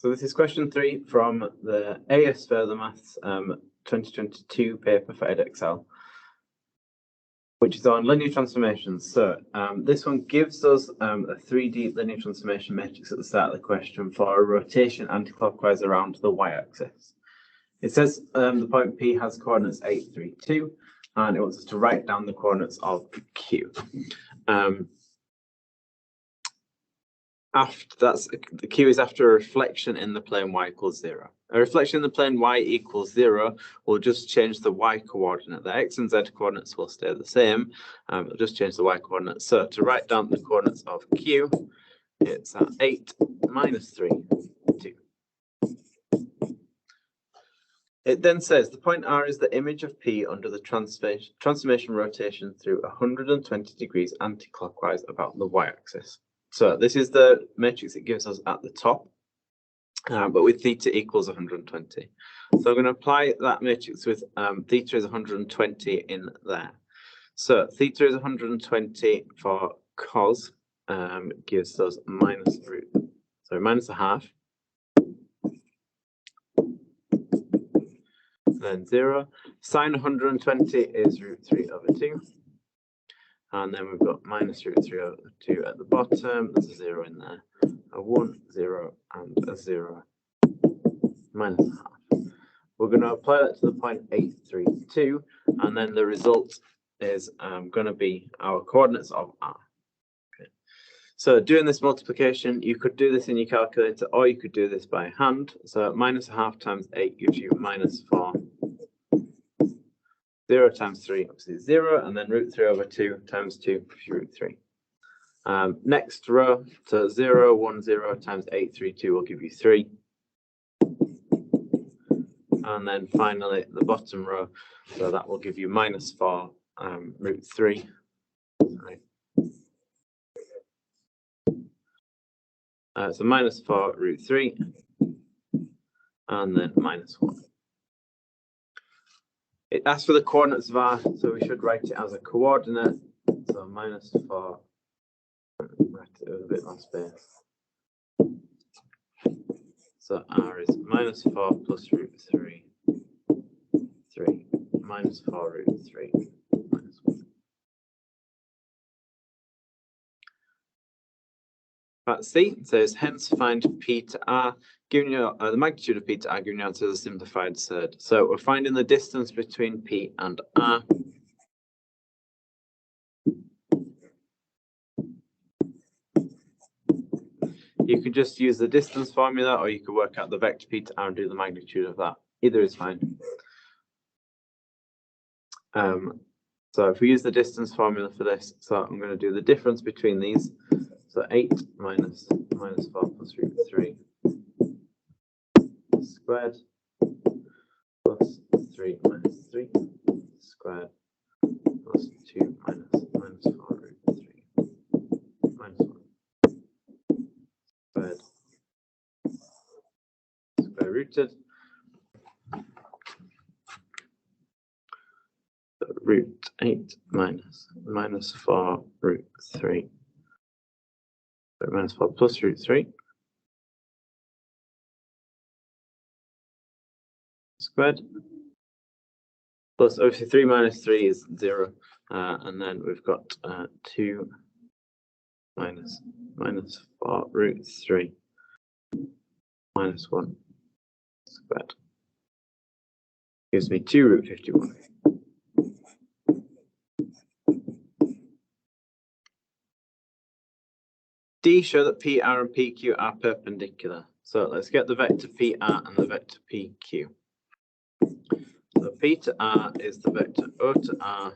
So this is question 3 from the AS Further Maths 2022 paper for Edexcel, which is on linear transformations. So this one gives us a 3D linear transformation matrix at the start of the question for a rotation anticlockwise around the y-axis. It says the point P has coordinates 8, 3, 2, and it wants us to write down the coordinates of Q. The Q is after a reflection in the plane y equals 0. A reflection in the plane y equals 0 will just change the y coordinate. The x and z coordinates will stay the same. It'll just change the y coordinate. So to write down the coordinates of Q, it's 8 minus 3, 2. It then says the point R is the image of P under the transformation rotation through 120 degrees anticlockwise about the y-axis. So this is the matrix it gives us at the top, but with theta equals 120. So I'm going to apply that matrix with theta is 120 in there. So theta is 120 for cos, gives us minus a half, then 0. Sine 120 is root 3 over 2. And then we've got minus root 3 over 2 at the bottom. There's a 0 in there. A 1, 0, and a 0. Minus a half. We're going to apply that to the point 8, 3, 2. And then the result is going to be our coordinates of R. Okay. So doing this multiplication, you could do this in your calculator, or you could do this by hand. So minus a half times 8 gives you minus 4. 0 times 3, obviously 0, and then root 3 over 2 times 2 gives you root 3. Next row, so 0, 1, 0 times 8, 3, 2 will give you 3. And then finally, the bottom row, so that will give you minus 4 root 3. Right. So minus 4 root 3, and then minus 1. It asks for the coordinates of R, so we should write it as a coordinate. So minus 4, write it with a bit more space. So R is minus 4 plus root 3, 3, minus 4 root 3, minus 1. Part C says, hence find P to R, giving you the magnitude of P to R, giving you answer as a simplified surd. So we're finding the distance between P and R. You could just use the distance formula, or you could work out the vector P to R and do the magnitude of that. Either is fine. So if we use the distance formula for this, so I'm going to do the difference between these. So 8 minus 4 plus root 3 squared plus 3 minus 3 squared plus 2 minus 4 root 3 minus 1 squared square rooted. So root 8 minus 4 root 3. So minus 4 plus root 3 squared plus obviously 3 minus 3 is 0, and then we've got 2 minus 4 root 3 minus 1 squared gives me 2 root 51. D show that PR and PQ are perpendicular. So let's get the vector PR and the vector PQ. So P to R is the vector O to R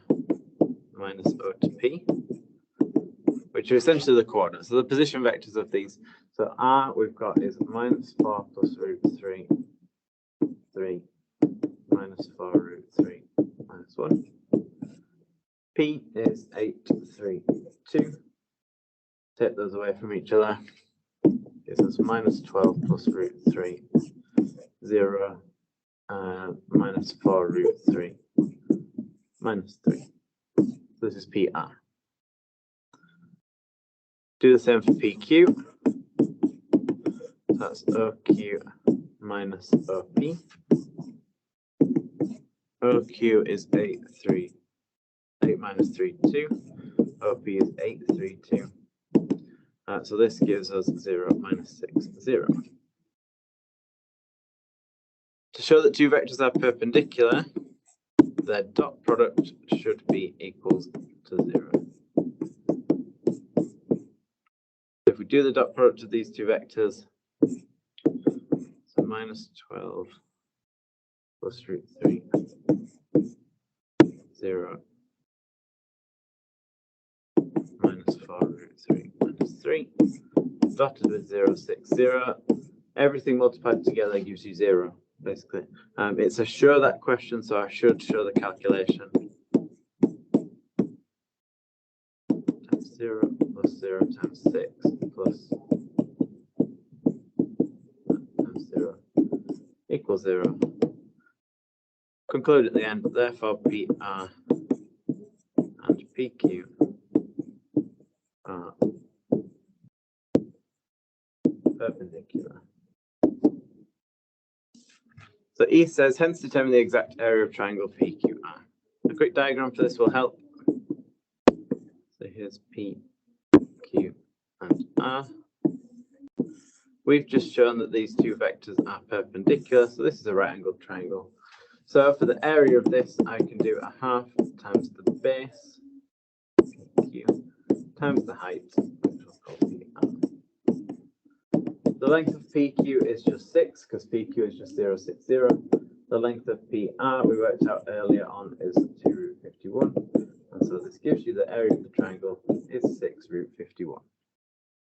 minus O to P, which are essentially the coordinates. So the position vectors of these. So R we've got is minus 4 plus root 3, 3, minus 4 root 3, minus 1. P is 8, 3, 2. Take those away from each other. Gives us minus 12 plus root 3, 0, minus 4 root 3, minus 3. So this is PR. Do the same for PQ. So That's OQ minus OP. OQ is 8 minus 3, 2. OP is 8, 3, 2. So this gives us 0 minus 6, 0. To show that two vectors are perpendicular, their dot product should be equals to 0. If we do the dot product of these two vectors, so minus 12 plus root 3, 0, minus 4 root 3, minus 3, dotted with 0, 6, 0. Everything multiplied together gives you 0, basically. It's a show that question, so I should show the calculation. Times 0 plus 0 times 6 plus times 0 equals 0. Conclude at the end, therefore PR and PQ are perpendicular. So E says, hence determine the exact area of triangle PQR. A quick diagram for this will help. So here's P, Q, and R. We've just shown that these two vectors are perpendicular, so this is a right-angled triangle. So for the area of this, I can do a half times the base, PQ, times the height, which we'll call PR. The length of PQ is just 6, because PQ is just 0, 6, 0. The length of PR, we worked out earlier on, is 2 root 51. And so this gives you the area of the triangle is 6 root 51.